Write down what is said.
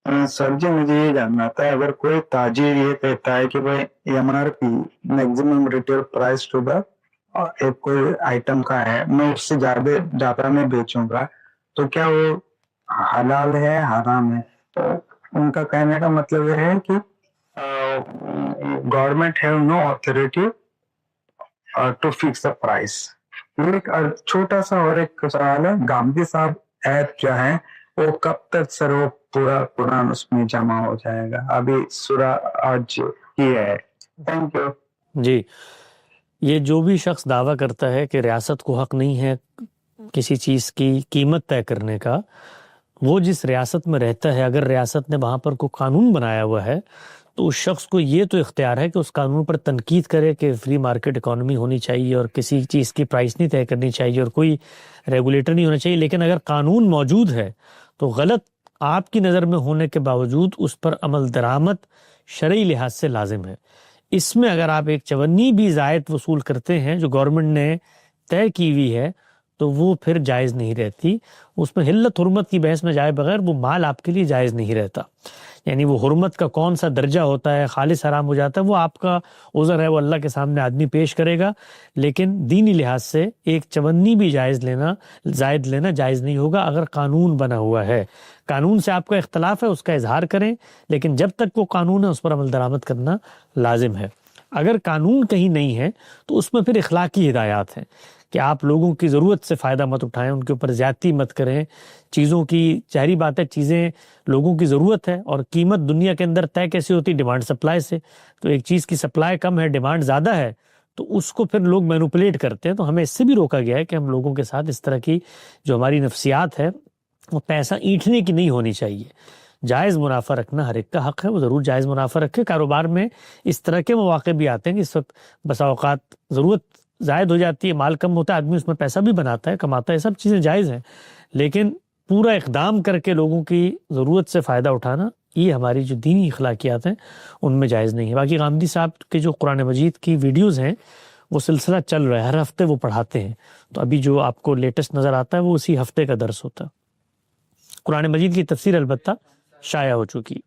Sir जी, मुझे ये जानना था, अगर कोई ताजिर ये कहता है कि भाई MRP maximum retail price to the एक कोई आइटम का है, मैं उससे ज्यादा ज्यादा में बेचूंगा, तो क्या वो हलाल है हराम है? तो उनका कहने का मतलब ये है कि government have no authority to fix the price. ये एक छोटा सा और एक सवाल है, गांधी साहब ऐप जो है वो कब तक सर वो पूरा कुरान उसमें जमा हो जाएगा? अभी सूरा आज ही है। Thank you. जी, ये जो भी शख्स दावा करता है कि रियासत को हक नहीं है किसी चीज़ की कीमत तय करने का, वो जिस रियासत में रहता है, अगर रियासत ने वहाँ पर कोई कानून बनाया हुआ है तो उस शख्स को ये तो इख्तियार है कि उस कानून पर तनकीद करे कि फ्री मार्केट इकॉनमी होनी चाहिए और किसी चीज़ की प्राइस नहीं तय करनी चाहिए और कोई रेगुलेटर नहीं होना चाहिए। लेकिन अगर कानून मौजूद है तो गलत आपकी नज़र में होने के बावजूद उस पर अमल दरामद शरई लिहाज से लाजिम है। इसमें अगर आप एक चवन्नी भी ज़ायद वसूल करते हैं जो गवर्नमेंट ने तय की हुई है तो वो फिर जायज़ नहीं रहती। उसमें हिल्लत हुर्मत की बहस में जाए बगैर वो माल आपके लिए जायज़ नहीं रहता। यानी वो हुर्मत का कौन सा दर्जा होता है, खालिस हराम हो जाता है, वो आपका उज़र है, वो अल्लाह के सामने आदमी पेश करेगा। लेकिन दीनी लिहाज से एक चवन्नी भी जायज़ लेना जायज़ नहीं होगा अगर कानून बना हुआ है। कानून से आपका इख्तलाफ है, उसका इजहार करें, लेकिन जब तक वो कानून है उस पर अमल दरामद करना लाजिम है। अगर कानून कहीं नहीं है तो उसमें फिर इखलाकी हिदायत हैं कि आप लोगों की ज़रूरत से फ़ायदा मत उठाएं, उनके ऊपर ज़्यादती मत करें। चीज़ों की जाहिर बात है, चीज़ें लोगों की ज़रूरत है और कीमत दुनिया के अंदर तय कैसे होती? डिमांड सप्लाई से। तो एक चीज़ की सप्लाई कम है, डिमांड ज़्यादा है, तो उसको फिर लोग मैनिपुलेट करते हैं। तो हमें इससे भी रोका गया है कि हम लोगों के साथ इस तरह की जो हमारी नफ्सियात है वो पैसा ईंटने की नहीं होनी चाहिए। जायज़ मुनाफा रखना हर एक का हक़ है, वो ज़रूर जायज़ मुनाफा रखे। कारोबार में इस तरह के मौक़े भी आते हैं कि इस वक्त बसा औक़ात ज़रूरत ज़ायद हो जाती है, माल कम होता है, आदमी उसमें पैसा भी बनाता है, कमाता है, सब चीज़ें जायज़ हैं। लेकिन पूरा इक़दाम करके लोगों की ज़रूरत से फ़ायदा उठाना, ये हमारी जो दीनी अखलाकियात हैं उनमें जायज़ नहीं है। बाकी गामदी साहब के जो कुरान मजीद की वीडियोज़ हैं वो सिलसिला चल रहा है, हर हफ्ते वो पढ़ाते हैं। तो अभी जो आपको लेटेस्ट नज़र आता है वो उसी हफ्ते का दर्स होता है। कुरान मजीद की तफसीर अलबत्ता शाया हो चुकी।